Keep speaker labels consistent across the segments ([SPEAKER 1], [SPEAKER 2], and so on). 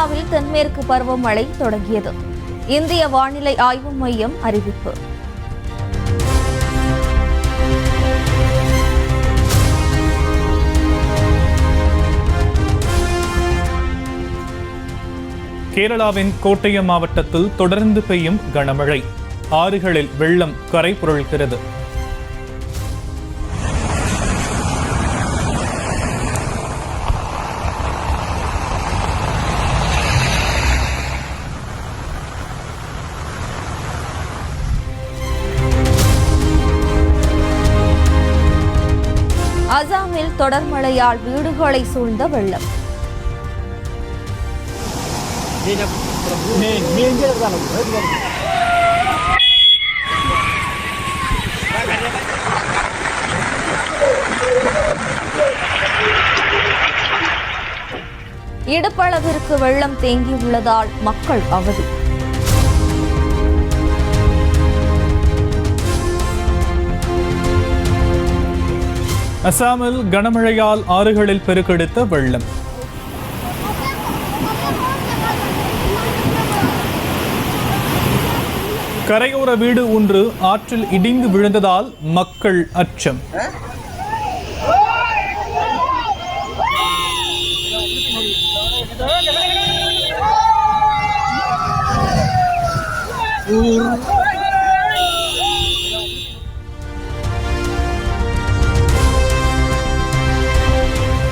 [SPEAKER 1] இந்தியாவில் தென்மேற்கு பருவமழை தொடங்கியது. இந்திய வானிலை ஆய்வு மையம் அறிவிப்பு.
[SPEAKER 2] கேரளாவின் கோட்டயம் மாவட்டத்தில் தொடர்ந்து பெய்யும் கனமழை. ஆறுகளில் வெள்ளம் கரை புரள்கிறது.
[SPEAKER 1] அசாமில் தொடர் மழையால் வீடுகளை சூழ்ந்த வெள்ளம். இடுப்பளவிற்கு வெள்ளம் தேங்கியுள்ளதால் மக்கள் அவதி.
[SPEAKER 2] அசாமில் கனமழையால் ஆறுகளில் பெருக்கெடுத்த வெள்ளம். கரையோர வீடு ஒன்று ஆற்றில் இடிந்து விழுந்ததால் மக்கள் அச்சம்.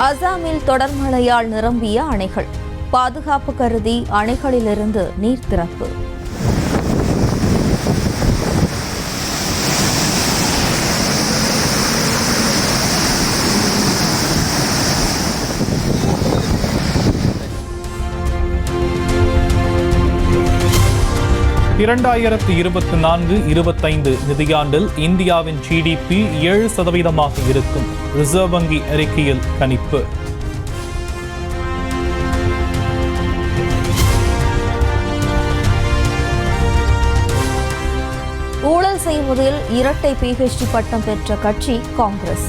[SPEAKER 1] அசாமில் தொடர் மழையால் நிரம்பிய அணைகள். பாதுகாப்பு கருதி அணைகளிலிருந்து நீர் திறப்பு.
[SPEAKER 2] இரண்டாயிரத்து 24-25 நிதியாண்டில் இந்தியாவின் GDP 7% இருக்கும். ரிசர்வ் வங்கி அறிக்கையில் கணிப்பு.
[SPEAKER 1] ஊழல் செய்வதில் இரட்டை PhD பட்டம் பெற்ற கட்சி காங்கிரஸ்.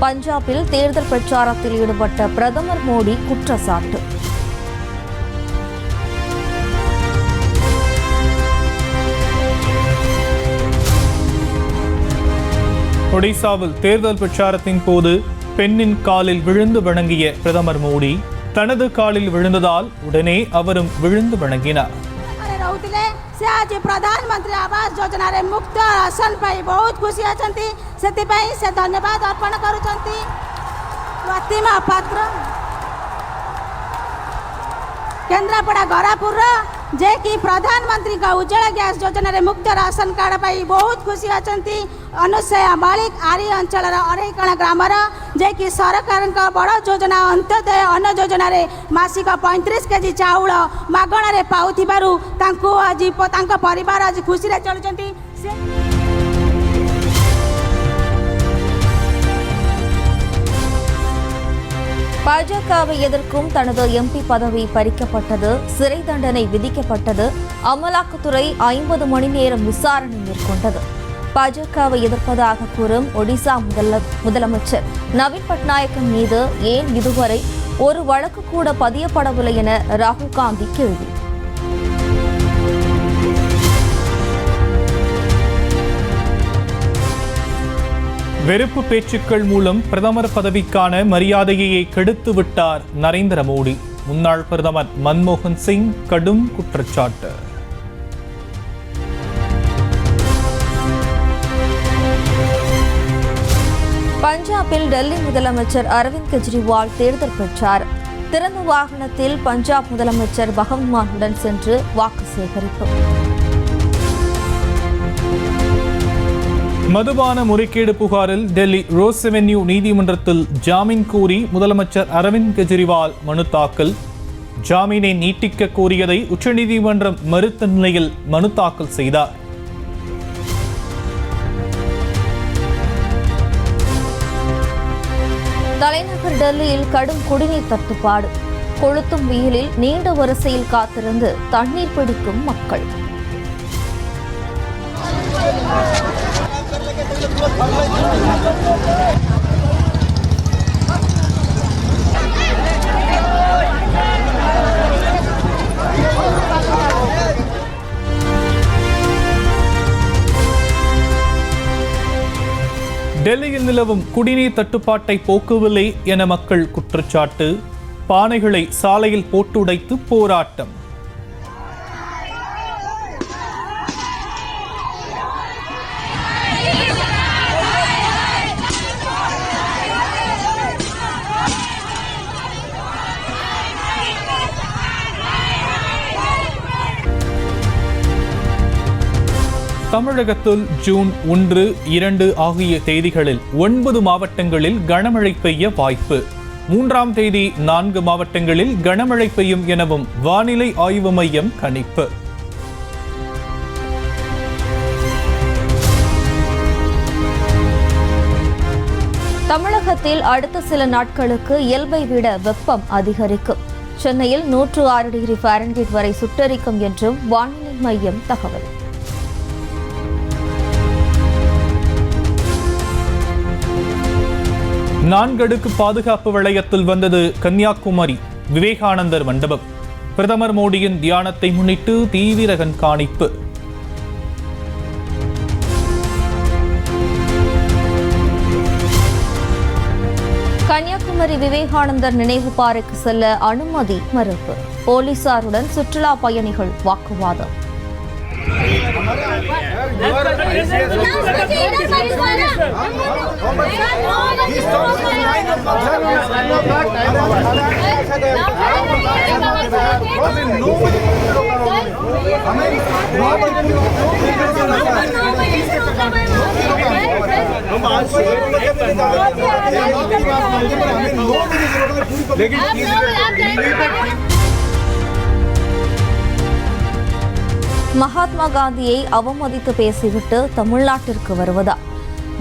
[SPEAKER 1] பஞ்சாபில் தேர்தல் பிரச்சாரத்தில் ஈடுபட்ட பிரதமர் மோடி குற்றச்சாட்டு.
[SPEAKER 2] ஒடிசாவில் தேர்தல் பிரச்சாரத்தின் போது பெண்ணின் காலில் விழுந்து வணங்கிய பிரதமர் மோடி தனது காலில் விழுந்ததால் உடனே அவரும் விழுந்து வணங்கினார்.
[SPEAKER 3] से आज प्रधानमंत्री आवास योजना रे मुक्त राशन पाई बहुत खुशी अछंती सेति पई से धन्यवाद अर्पण करूछंती प्रतिमा पात्र केंद्रापड़ा गरापुर जे कि प्रधानमंत्री का उज्ज्वला गैस योजना रे मुक्त राशन कार्ड पाई बहुत खुशी अछंती अनुसया मालिक आरी अंचल अरेकणा ग्राम जे कि सरकार बड़ योजना अंत्योदय अन्न योजना रे मासिक 35 केजी चाउल मागणा रे पाउथिबारु तांको आज तांको परिवार आज खुशी रे चलुचंती.
[SPEAKER 1] பாஜகவை எதிர்க்கும் தனது MP பதவி பறிக்கப்பட்டது, சிறை தண்டனை விதிக்கப்பட்டது. அமலாக்கத்துறை 50 மணி நேரம் விசாரணை மேற்கொண்டது. பாஜகவை எதிர்ப்பதாக கூறும் ஒடிசா முதலமைச்சர் நவீன் பட்நாயக் மீது ஏன் இதுவரை ஒரு வழக்கு கூட பதியப்படவில்லை என ராகுல் காந்தி கேள்வி.
[SPEAKER 2] வெறுப்பு பேச்சுக்கள் மூலம் பிரதமர் பதவிக்கான மரியாதையை கெடுத்து விட்டார் நரேந்திர மோடி. முன்னாள் பிரதமர் மன்மோகன் சிங் கடும் குற்றச்சாட்டு.
[SPEAKER 1] பஞ்சாபில் டெல்லி முதலமைச்சர் அரவிந்த் கெஜ்ரிவால் தேர்தல் பிரச்சாரம். திறந்த வாகனத்தில் பஞ்சாப் முதலமைச்சர் பகவந்த் மானுடன் சென்று வாக்கு சேகரிப்பு.
[SPEAKER 2] மதுபான முறைகேடு புகாரில் டெல்லி ரோஸ் அவென்யூ நீதிமன்றத்தில் ஜாமீன் கோரி முதலமைச்சர் அரவிந்த் கெஜ்ரிவால் மனு தாக்கல். ஜாமீனை நீட்டிக்க கோரியதை உச்சநீதிமன்றம் மறுத்த நிலையில் மனு தாக்கல் செய்தார்.
[SPEAKER 1] தலைநகர் டெல்லியில் கடும் குடிநீர் தட்டுப்பாடு. கொளுத்தும் வெயிலில் நீண்ட வரிசையில் காத்திருந்து தண்ணீர் பிடிக்கும் மக்கள்.
[SPEAKER 2] நிலவும் குடிநீர் தட்டுப்பாட்டை போக்கவில்லை என மக்கள் குற்றச்சாட்டு. பானைகளை சாலையில் போட்டு உடைத்து போராட்டம். தமிழகத்தில் ஜூன் 1, 2 ஆகிய தேதிகளில் 9 மாவட்டங்களில் கனமழை பெய்ய வாய்ப்பு. 3ஆம் தேதி 4 மாவட்டங்களில் கனமழை பெய்யும் எனவும் வானிலை ஆய்வு மையம் கணிப்பு.
[SPEAKER 1] தமிழகத்தில் அடுத்த சில நாட்களுக்கு இயல்பை விட வெப்பம் அதிகரிக்கும். சென்னையில் 106 டிகிரி ஃபாரன்ஹீட் வரை சுட்டெரிக்கும் என்றும் வானிலை மையம் தகவல்.
[SPEAKER 2] நான்கடுக்கு பாதுகாப்பு வளையத்தில் வந்தது கன்னியாகுமரி விவேகானந்தர் மண்டபம். பிரதமர் மோடியின் தியானத்தை முன்னிட்டு தீவிர கண்காணிப்பு.
[SPEAKER 1] கன்னியாகுமரி விவேகானந்தர் நினைவு பாறைக்கு செல்ல அனுமதி மறுப்பு. போலீசாருடன் சுற்றுலா பயணிகள் வாக்குவாதம். மகாத்மா காந்தியை அவமதித்து பேசிவிட்டு தமிழ்நாட்டிற்கு வருவதா?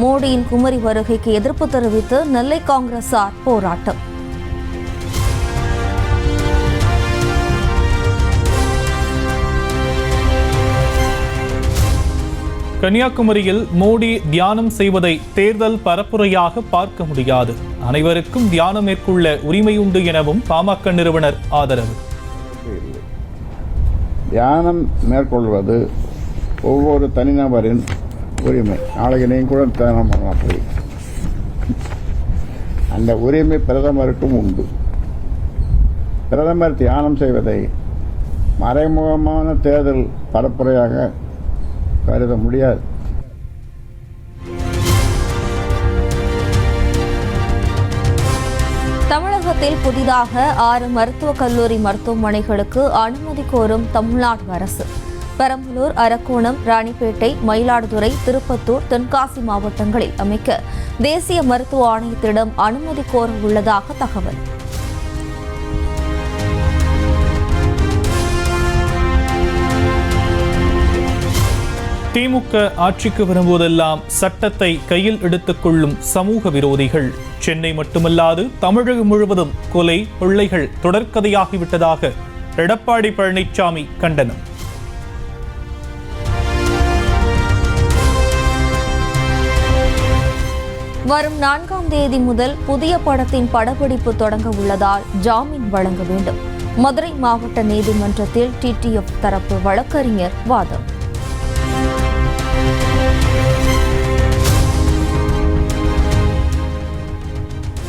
[SPEAKER 1] மோடியின் குமரி வருகைக்கு எதிர்ப்பு தெரிவித்து நெல்லை காங்கிரசார் போராட்டம்.
[SPEAKER 2] கன்னியாகுமரியில் மோடி தியானம் செய்வதை தேர்தல் பரப்புரையாக பார்க்க முடியாது. அனைவருக்கும் தியானம் மேற்கொள்ள உரிமை உண்டு எனவும் பாமக நிறுவனர் ஆதரவு.
[SPEAKER 4] தியானம் மேற்கொள்வது ஒவ்வொரு தனிநபரின் உரிமை. நாளைக்கு நீங்கள் கூட தியானம் பண்ணலாம் போய். அந்த உரிமை பிரதமருக்கும் உண்டு. பிரதமர் தியானம் செய்வதை மறைமுகமான தேர்தல் பரப்புரையாக கருத முடியாது.
[SPEAKER 1] தமிழகத்தில் புதிதாக 6 மருத்துவக் கல்லூரி மருத்துவமனைகளுக்கு அனுமதி கோரும் தமிழ்நாடு அரசு. பெரம்பலூர், அரக்கோணம், ராணிப்பேட்டை, மயிலாடுதுறை, திருப்பத்தூர், தென்காசி மாவட்டங்களில் அமைக்க தேசிய மருத்துவ ஆணையத்திடம் அனுமதி கோர உள்ளதாக தகவல்.
[SPEAKER 2] திமுக ஆட்சிக்கு வரும்போதெல்லாம் சட்டத்தை கையில் எடுத்துக் கொள்ளும் சமூக விரோதிகள். சென்னை மட்டுமல்லாது தமிழகம் முழுவதும் கொலை, கொள்ளைகள் தொடர்கதையாகிவிட்டதாக எடப்பாடி பழனிசாமி கண்டனம்.
[SPEAKER 1] வரும் 4ஆம் தேதி முதல் புதிய படத்தின் படப்பிடிப்பு தொடங்க உள்ளதால் ஜாமீன் வழங்க வேண்டும். மதுரை மாவட்ட நீதிமன்றத்தில் TTF தரப்பு வழக்கறிஞர் வாதம்.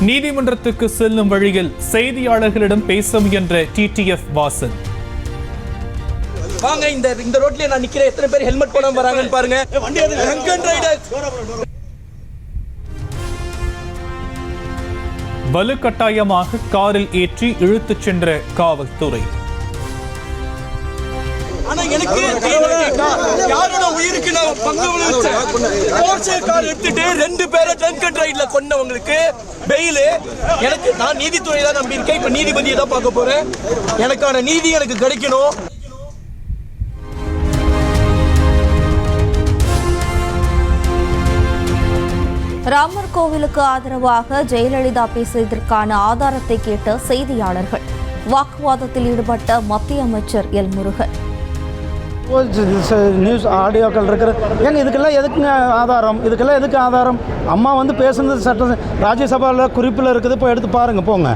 [SPEAKER 2] நீதிமன்றத்துக்கு செல்லும் வழியில் செய்தியாளர்களிடம் பேச முயன்ற TTF வாசன்.
[SPEAKER 5] வாங்க, இந்த ரோட்லயே நான் நிக்கிறேன். எத்தனை பேர் ஹெல்மெட் போடாம வராங்கன்னு பாருங்க.
[SPEAKER 2] வலுக்கட்டாயமாக காரில் ஏற்றி இழுத்துச் சென்ற காவல்துறை.
[SPEAKER 5] ஆனா எனக்கு யாரோட உயிருக்கு நான் பங்கு விளைவிச்சேன். கார் எடுத்துட்டு 2 பேரை ட்ரங்க் அண்ட் ரைட்ல கொண்டவங்களுக்கு பெயில். எனக்கு நான் நீதித்துறை தான் நம்பி இருக்கேன். இப்ப நீதிபதியை தான் பார்க்க போறேன். எனக்கான நீதி எனக்கு கிடைக்கணும்.
[SPEAKER 1] ராமர் கோவிலுக்கு ஆதரவாக ஜெயலலிதா பேசியதற்கான ஆதாரத்தை கேட்ட செய்தியாளர்கள். வாக்குவாதத்தில் ஈடுபட்ட மத்திய அமைச்சர் எல் முருகன்.
[SPEAKER 6] நியூஸ் ஆடியோக்கள் இருக்கிற ஏங்க இதுக்கெல்லாம் எதுக்குங்க ஆதாரம்? இதுக்கெல்லாம் எதுக்கு ஆதாரம்? அம்மா வந்து பேசுனது சட்ட ராஜ்யசபாவில் குறிப்பில் இருக்குது, போய் எடுத்து பாருங்க போங்க.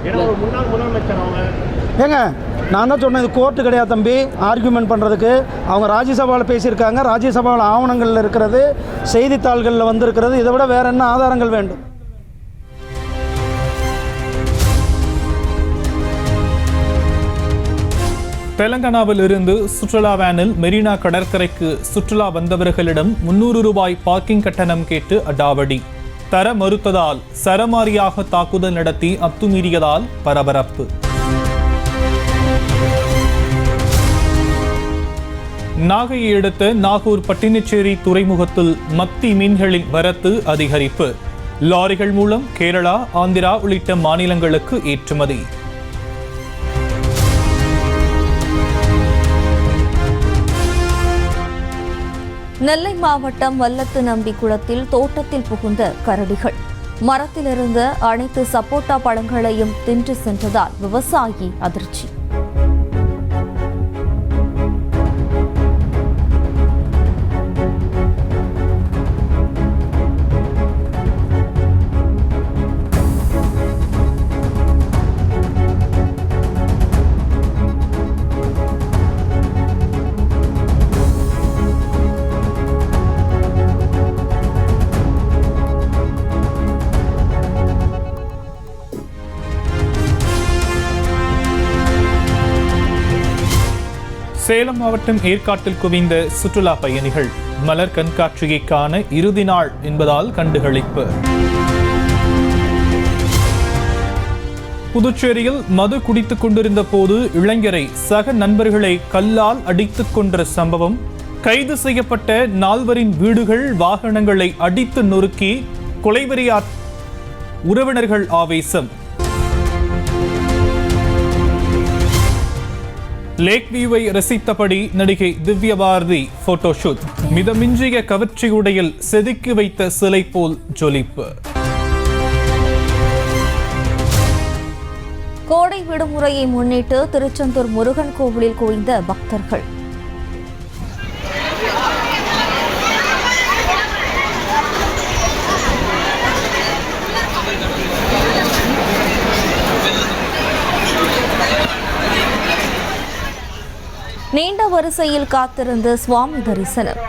[SPEAKER 6] ஏங்க நான் தான் சொன்னேன், இது கோர்ட்டு கிடையாது தம்பி ஆர்கியூமெண்ட் பண்ணுறதுக்கு. அவங்க ராஜ்யசபாவில் பேசியிருக்காங்க, ராஜ்யசபாவில் ஆவணங்களில் இருக்கிறது, செய்தித்தாள்களில் வந்திருக்கிறது. இதை விட வேறு என்ன ஆதாரங்கள் வேண்டும்?
[SPEAKER 2] தெலங்கானாவில் இருந்து சுற்றுலா வேனில் மெரினா கடற்கரைக்கு சுற்றுலா வந்தவர்களிடம் 300 ரூபாய் பார்க்கிங் கட்டணம் கேட்டு அடாவடி. தர மறுத்ததால் சரமாரியாக தாக்குதல் நடத்தி அத்துமீறியதால் பரபரப்பு. நாகையை அடுத்த நாகூர் பட்டினச்சேரி துறைமுகத்தில் மத்தி மீன்களின் வரத்து அதிகரிப்பு. லாரிகள் மூலம் கேரளா, ஆந்திரா உள்ளிட்ட மாநிலங்களுக்கு ஏற்றுமதி.
[SPEAKER 1] நெல்லை மாவட்டம் வல்லத்து நம்பி குளத்தில் தோட்டத்தில் புகுந்த கரடிகள் மரத்திலிருந்த அனைத்து சப்போட்டா பழங்களையும் தின்று சென்றதால் விவசாயி அதிர்ச்சி.
[SPEAKER 2] சேலம் மாவட்டம் ஏற்காட்டில் குவிந்த சுற்றுலா பயணிகள். மலர் கண்காட்சியை காண இறுதி நாள் என்பதால் கண்டுகளிப்பு. புதுச்சேரியில் மது குடித்துக் கொண்டிருந்த போது இளைஞரை சக நண்பர்களை கல்லால் அடித்துக் கொன்ற சம்பவம். கைது செய்யப்பட்ட 4 வீடுகள், வாகனங்களை அடித்து நொறுக்கி கொலைவெறியா உறவினர்கள் ஆவேசம். லேக் வியூவை ரசித்தபடி நடிகை திவ்யா பாரதி போட்டோஷூட். மிதமிஞ்சிய கவர்ச்சி உடையில் செதுக்கி வைத்த சிலை போல் ஜொலிப்பு.
[SPEAKER 1] கோடை விடுமுறையை முன்னிட்டு திருச்செந்தூர் முருகன் கோவிலில் குவிந்த பக்தர்கள். நீண்ட வரிசையில் காத்திருந்த சுவாமி தரிசனம்.